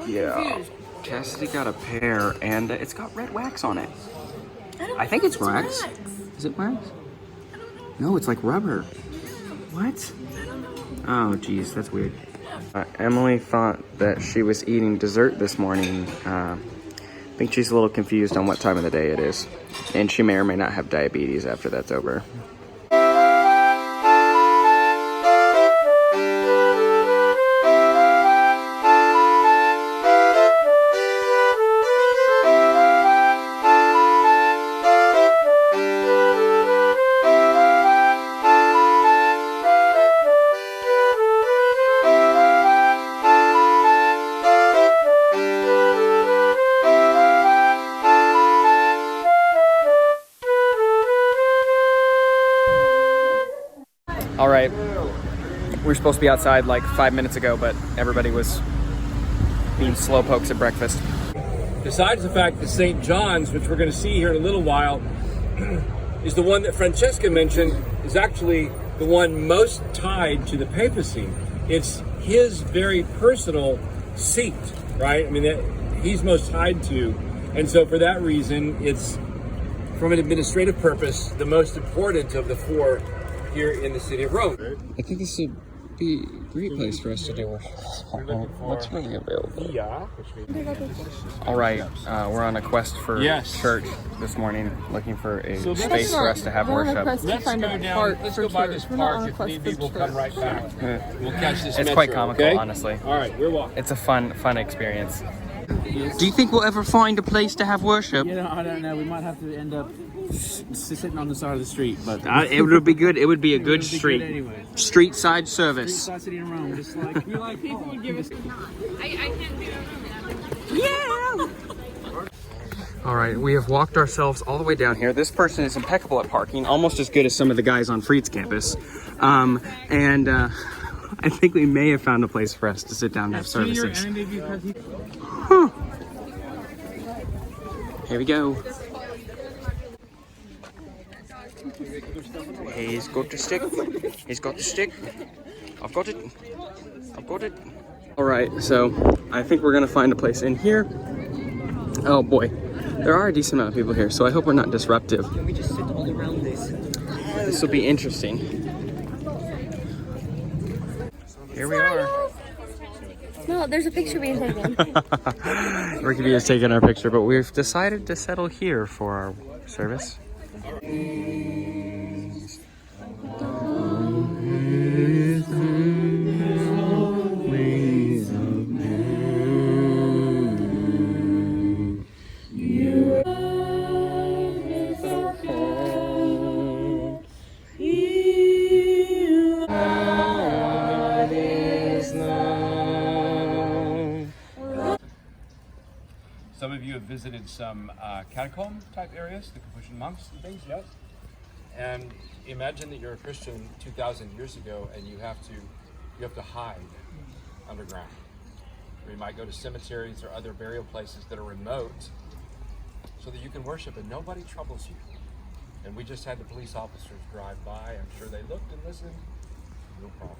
Yeah. Cassidy got a pair, and it's got red wax on it. I think it's wax. Is it wax? No, it's like rubber. What? Oh, geez, that's weird. Emily thought that she was eating dessert this morning. I think she's a little confused on what time of the day it is. And she may or may not have diabetes after that's over. All right, we were supposed to be outside like 5 minutes ago, but everybody was being slowpokes at breakfast. Besides the fact that St. John's, which we're going to see here in a little while, is the one that Francesca mentioned, is actually the one most tied to the papacy. It's his very personal seat, right? I mean, that he's most tied to. And so for that reason, it's, from an administrative purpose, the most important of the four here in the city of Rome. I think this would be a great place for us to do what's really available. Yeah. All right, we're on a quest for church this morning, looking for a space for us to have worship. Let's go down. Let's go by this park. If need be, we'll come right back. We'll catch this. It's metro, quite comical, okay? honestly. All right, we're walking. It's a fun experience. Do you think we'll ever find a place to have worship? You know, I don't know. We might have to end up sitting on the side of the street, but It would be good. It would be a good street. Anyway. Street side service. Street side city in Rome, just like you like. People would give us. I can't do it. Yeah. All right, we have walked ourselves all the way down here. This person is impeccable at parking, almost as good as some of the guys on Freed's campus. I think we may have found a place for us to sit down and have services. Huh. Here we go. He's got the stick. He's got the stick. I've got it. I've got it. All right, so I think we're gonna find a place in here. Oh boy, there are a decent amount of people here, so I hope we're not disruptive. Can we just sit all around this? This will be interesting. Here we are. No, there's a picture being taken. Ricky B is taking our picture, but we've decided to settle here for our service. Some of you have visited some catacomb type areas, the Capuchin monks and things, yes? And imagine that you're a Christian 2,000 years ago and you have to hide underground. Or you might go to cemeteries or other burial places that are remote so that you can worship and nobody troubles you. And we just had the police officers drive by. I'm sure they looked and listened. No problem.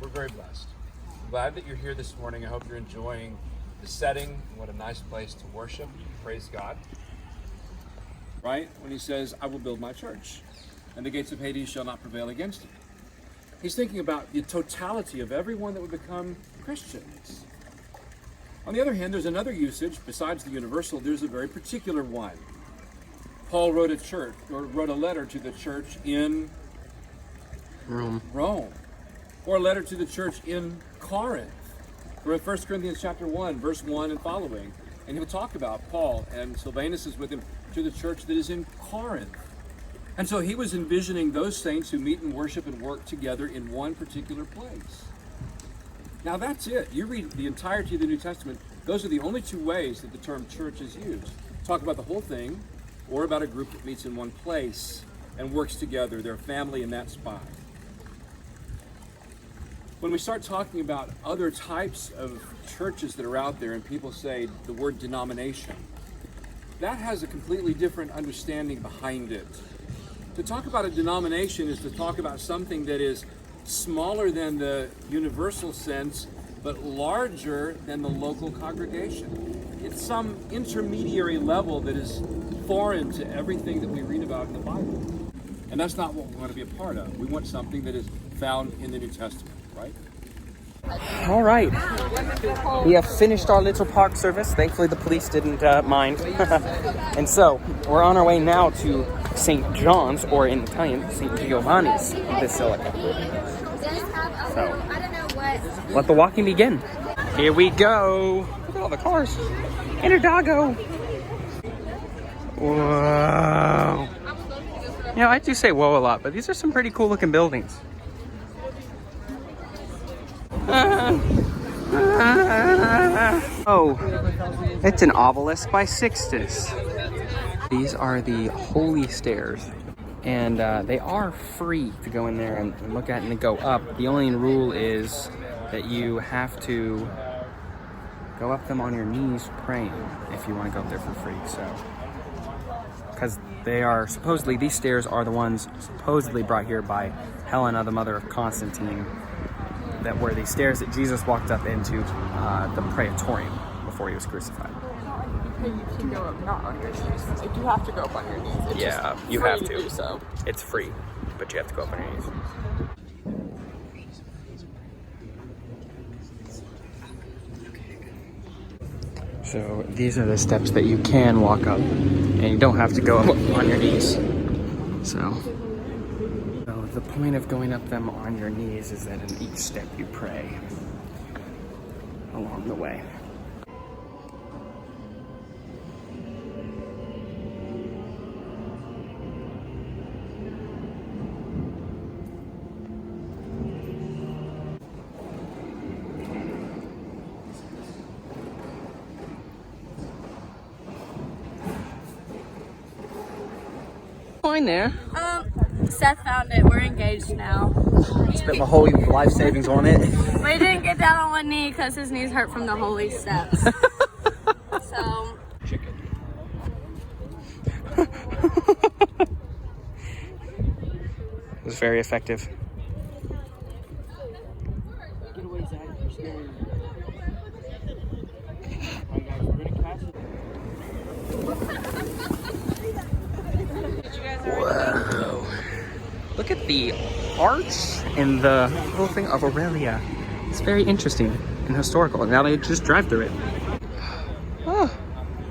We're very blessed. I'm glad that you're here this morning. I hope you're enjoying the setting. What a nice place to worship. Praise God. Right? When he says, I will build my church, and the gates of Hades shall not prevail against it. He's thinking about the totality of everyone that would become Christians. On the other hand, there's another usage, besides the universal, there's a very particular one. Paul wrote a letter to the church in Rome. Or a letter to the church in Corinth. We're in 1 Corinthians chapter 1, verse 1 and following. And he'll talk about Paul, and Silvanus is with him, to the church that is in Corinth. And so he was envisioning those saints who meet and worship and work together in one particular place. Now that's it. You read the entirety of the New Testament, those are the only two ways that the term church is used. Talk about the whole thing, or about a group that meets in one place and works together. They're a family in that spot. When we start talking about other types of churches that are out there and people say the word denomination, that has a completely different understanding behind it. To talk about a denomination is to talk about something that is smaller than the universal sense, but larger than the local congregation. It's some intermediary level that is foreign to everything that we read about in the Bible. And that's not what we want to be a part of. We want something that is found in the New Testament, right? All right, we have finished our little park service. Thankfully, the police didn't mind. And so, we're on our way now to St. John's, or in Italian, St. Giovanni's Basilica. So, let the walking begin. Here we go. Look at all the cars. And a doggo. Whoa. You know, I do say whoa a lot, but these are some pretty cool looking buildings. Oh, it's an obelisk by Sixtus. These are the holy stairs, and they are free to go in there and look at and go up. The only rule is that you have to go up them on your knees praying if you want to go up there for free. So, because they are supposedly, these stairs are the ones supposedly brought here by Helena, the mother of Constantine, that were the stairs that Jesus walked up into the Praetorium before he was crucified. You can go up not on your knees. Like, you have to go up on your knees. It's Yeah, just you free have to to. do so. It's free, but you have to go up on your knees. So these are the steps that you can walk up, and you don't have to go up on your knees. So the point of going up them on your knees is that in each step you pray along the way. Fine there. Seth found it. We're engaged now. Spent my whole life savings on it. We didn't get down on one knee because his knees hurt from the holy steps. So. Chicken. It was very effective. Whoa. Look at the arch and the whole thing of Aurelia. It's very interesting and historical. Now they just drive through it. Oh,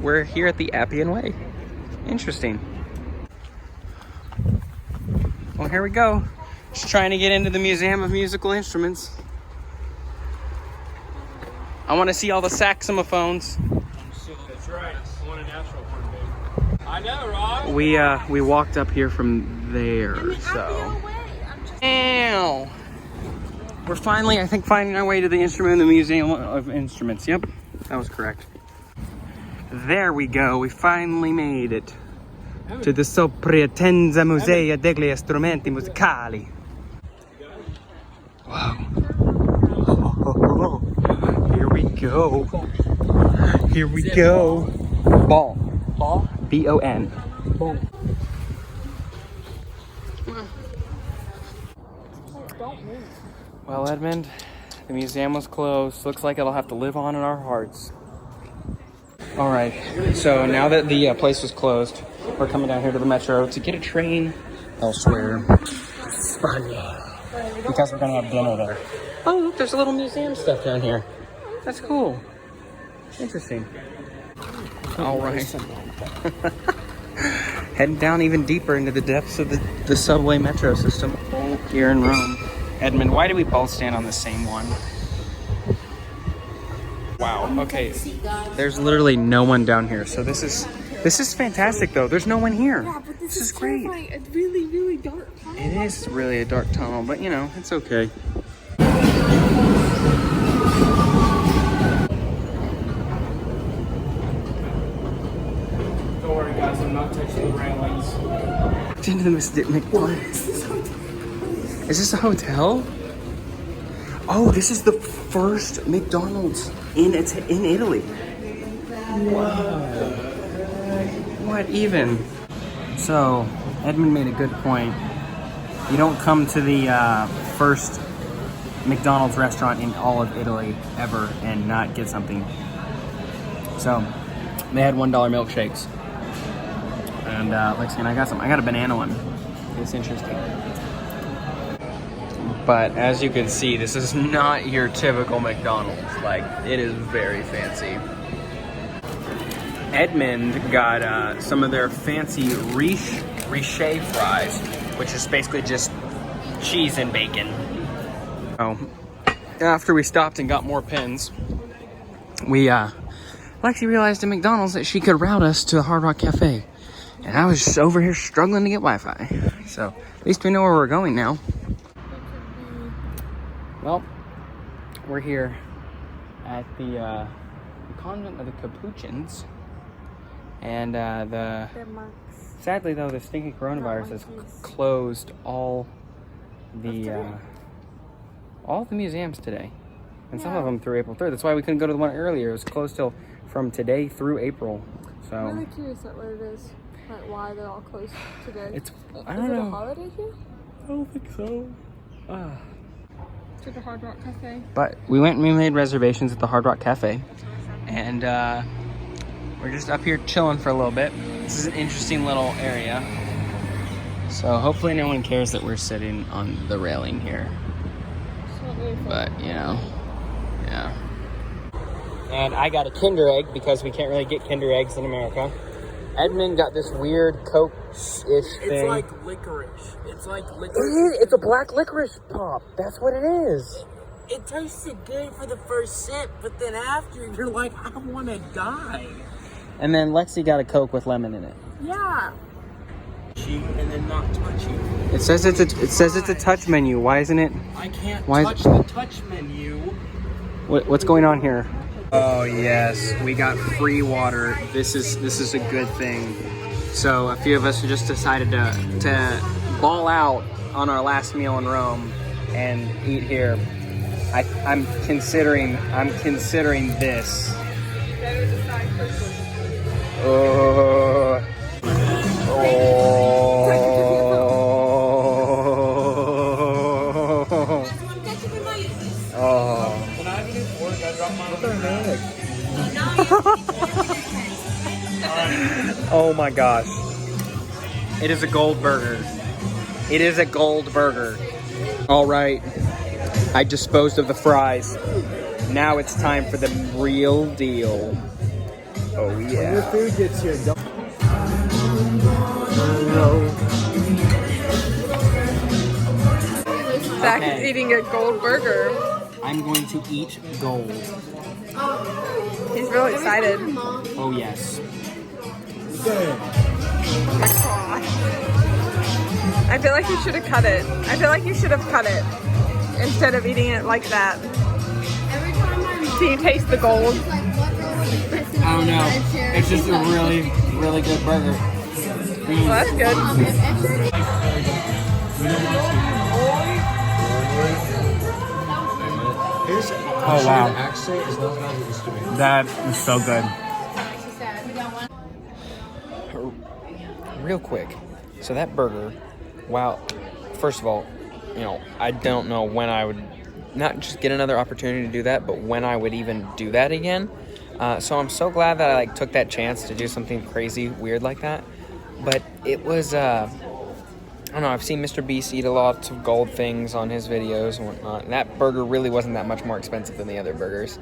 we're here at the Appian Way. Interesting. Well, here we go. Just trying to get into the Museum of Musical Instruments. I want to see all the saxophones. That's right. I want a natural one, baby. I know, Rob. We walked up here from there, so. Ow! We're finally, I think, finding our way to the Museum of Instruments. Yep, that was correct. There we go. We finally made it to the Sopratenza Musea degli Strumenti Musicali. Wow. Here we go. Here we go. Ball. Ball? B-O-N. Boom. Well, Edmund, the museum was closed. Looks like it'll have to live on in our hearts. All right, so now that the place was closed, we're coming down here to the metro to get a train elsewhere. Spania. Because we're gonna have dinner there. Oh, look, there's a little museum stuff down here. That's cool. Interesting. All right. Heading down even deeper into the depths of the subway metro system here in Rome. Edmund, why do we both stand on the same one? Wow, okay. There's literally no one down here, so this is fantastic though. There's no one here. Yeah, but this is great. terrifying. It's really, really dark. It is really a dark tunnel, but you know, it's okay. Don't worry, guys. I'm not touching the railings. Into the Is this a hotel? Oh, this is the first McDonald's in Italy. Whoa. What even? So, Edmund made a good point. You don't come to the first McDonald's restaurant in all of Italy ever and not get something. So they had $1 milkshakes, and Lexi and I got some. I got a banana one. It's interesting. But as you can see, this is not your typical McDonald's. Like, it is very fancy. Edmund got some of their fancy riche fries, which is basically just cheese and bacon. So, after we stopped and got more pins, Lexi realized at McDonald's that she could route us to the Hard Rock Cafe. And I was just over here struggling to get Wi-Fi. So, at least we know where we're going now. Well, we're here at the convent of the Capuchins. And sadly though, the stinky coronavirus has closed all the museums today, and some of them through April 3rd. That's why we couldn't go to the one earlier. It was closed till from today through April. So I'm really curious at what it is, like why they're all closed today. I don't know. Is it a holiday here? I don't think so. To the Hard Rock Cafe. But we went and we made reservations at the Hard Rock Cafe, and we're just up here chilling for a little bit. This is an interesting little area. So hopefully no one cares that we're sitting on the railing here. But, you know, yeah. And I got a Kinder Egg because we can't really get Kinder Eggs in America. Edmund got this weird Coke-ish thing. It's like licorice. It's like licorice. It's a black licorice pop. That's what it is. It tasted good for the first sip, but then after, you're like, I want to die. And then Lexi got a Coke with lemon in it. Yeah. And then not touching. It says it's a touch menu. Why isn't it? I can't touch the touch menu. What's going on here? Oh yes, we got free water. This is a good thing. So a few of us just decided to ball out on our last meal in Rome and eat here. I'm considering this. Oh. Oh my gosh. It is a gold burger. It is a gold burger. All right. I disposed of the fries. Now it's time for the real deal. Oh yeah. When your food gets here, don't. Zach is eating a gold burger. I'm going to eat gold. He's really excited. Oh yes. I feel like you should have cut it. I feel like you should have cut it instead of eating it like that. Do you taste the gold? I don't know. It's just a really, really good burger. Well, that's good. Oh wow. That is so good. Real quick. So that burger, wow. First of all, you know, I don't know when I would not just get another opportunity to do that, but when I would even do that again. So I'm so glad that I took that chance to do something crazy, weird like that. But it was, I don't know, I've seen Mr. Beast eat a lot of gold things on his videos and whatnot. And that burger really wasn't that much more expensive than the other burgers.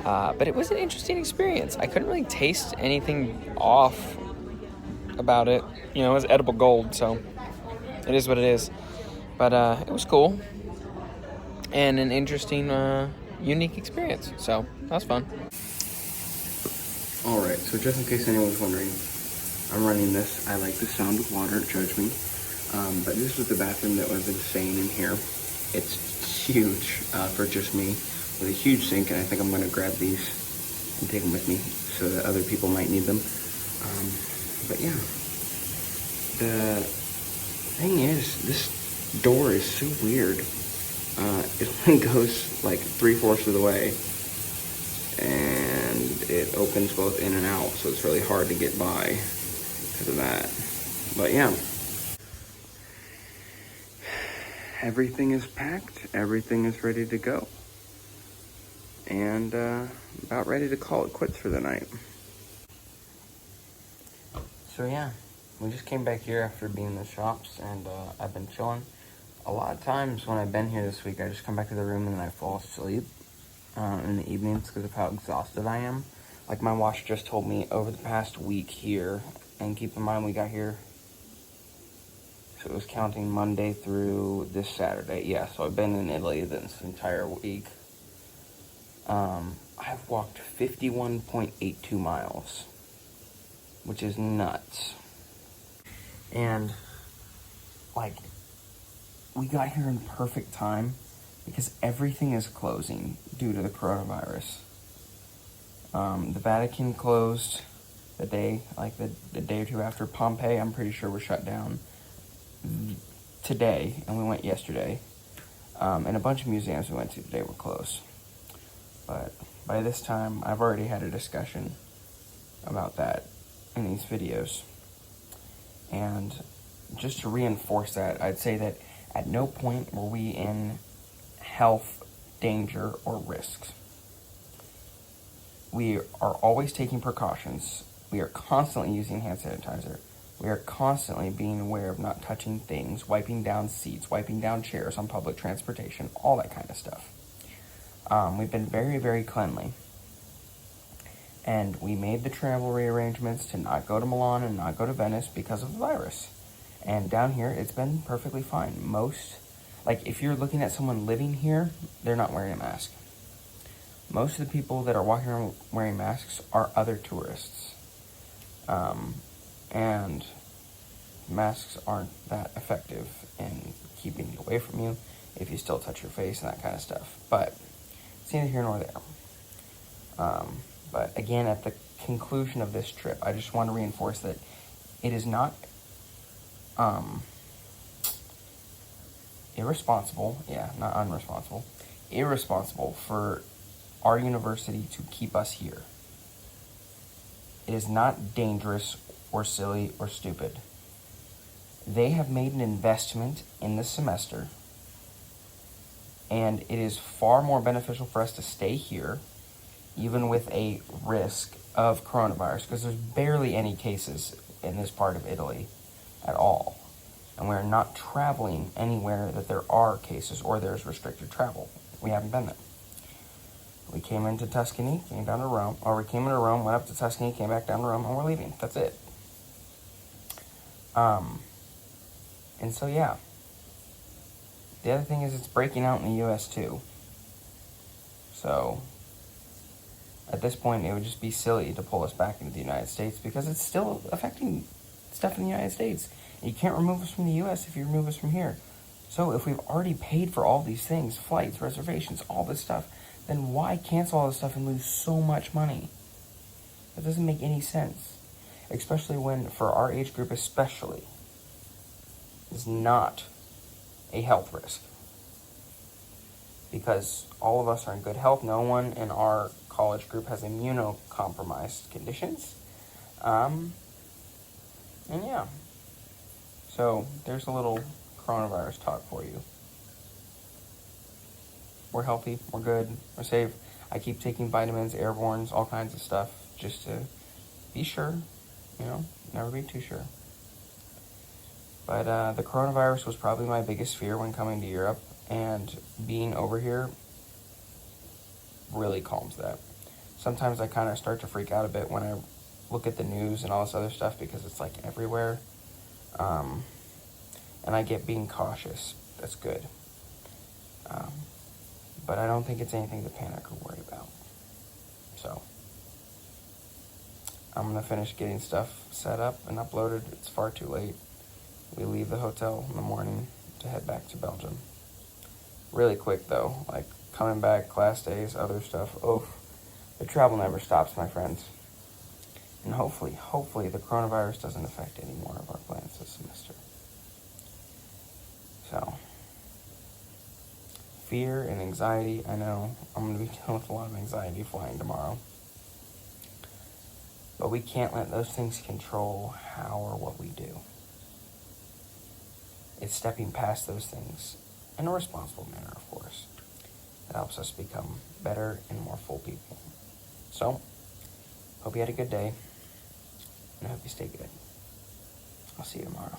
But it was an interesting experience. I couldn't really taste anything off about it. You know, it was edible gold, so it is what it is. But it was cool. And an interesting, unique experience. So that was fun. Alright, so just in case anyone's wondering, I'm running this. I like the sound of water, judge me. But this was the bathroom that was insane in here. It's huge for just me, with a huge sink, and I think I'm going to grab these and take them with me so that other people might need them. But yeah, the thing is, this door is so weird. It only goes like 3/4 of the way, and it opens both in and out, so it's really hard to get by because of that. But yeah, everything is packed, everything is ready to go. And about ready to call it quits for the night. So yeah, we just came back here after being in the shops, and I've been chilling. A lot of times when I've been here this week, I just come back to the room and then I fall asleep in the evenings because of how exhausted I am. Like my watch just told me over the past week here, and keep in mind we got here, so it was counting Monday through this Saturday. Yeah, so I've been in Italy this entire week. I've walked 51.82 miles, which is nuts. And, like, we got here in perfect time because everything is closing due to the coronavirus. The Vatican closed the day, like the day or two after. Pompeii, I'm pretty sure, was shut down today, and we went yesterday. And a bunch of museums we went to today were closed. But by this time, I've already had a discussion about that in these videos. And just to reinforce that, I'd say that at no point were we in health danger or risks. We are always taking precautions. We are constantly using hand sanitizer. We are constantly being aware of not touching things, wiping down seats, wiping down chairs on public transportation, all that kind of stuff. We've been very, very cleanly. And we made the travel rearrangements to not go to Milan and not go to Venice because of the virus. And down here, it's been perfectly fine. If you're looking at someone living here, they're not wearing a mask. Most of the people that are walking around wearing masks are other tourists. And masks aren't that effective in keeping it away from you if you still touch your face and that kind of stuff. But it's neither here nor there. But again, at the conclusion of this trip, I just want to reinforce that it is not irresponsible for our university to keep us here. It is not dangerous or silly or stupid. They have made an investment in the semester, and it is far more beneficial for us to stay here, even with a risk of coronavirus, because there's barely any cases in this part of Italy at all. And we're not traveling anywhere that there are cases or there's restricted travel. We haven't been there. We came into Tuscany, came down to Rome, or we came into Rome, went up to Tuscany, came back down to Rome, and we're leaving. That's it. And so, yeah. The other thing is it's breaking out in the U.S. too. So, at this point, it would just be silly to pull us back into the United States because it's still affecting stuff in the United States. You can't remove us from the U.S. if you remove us from here. So if we've already paid for all these things, flights, reservations, all this stuff, then why cancel all this stuff and lose so much money? That doesn't make any sense. Especially when, for our age group especially, is not a health risk. Because all of us are in good health. No one in our college group has immunocompromised conditions. And yeah. So, there's a little coronavirus talk for you. We're healthy, we're good, we're safe. I keep taking vitamins, airbornes, all kinds of stuff, just to be sure, never be too sure. But the coronavirus was probably my biggest fear when coming to Europe, and being over here really calms that. Sometimes I kind of start to freak out a bit when I look at the news and all this other stuff because it's like everywhere. And I get being cautious. That's good. But I don't think it's anything to panic or worry about. So, I'm going to finish getting stuff set up and uploaded. It's far too late. We leave the hotel in the morning to head back to Belgium. Really quick though, like coming back, class days, other stuff. Oh, the travel never stops, my friends. And hopefully the coronavirus doesn't affect any more of our plans this semester. So, fear and anxiety, I know I'm going to be dealing with a lot of anxiety flying tomorrow. But we can't let those things control how or what we do. It's stepping past those things in a responsible manner, of course, that helps us become better and more full people. So, hope you had a good day, and I hope you stay good. I'll see you tomorrow.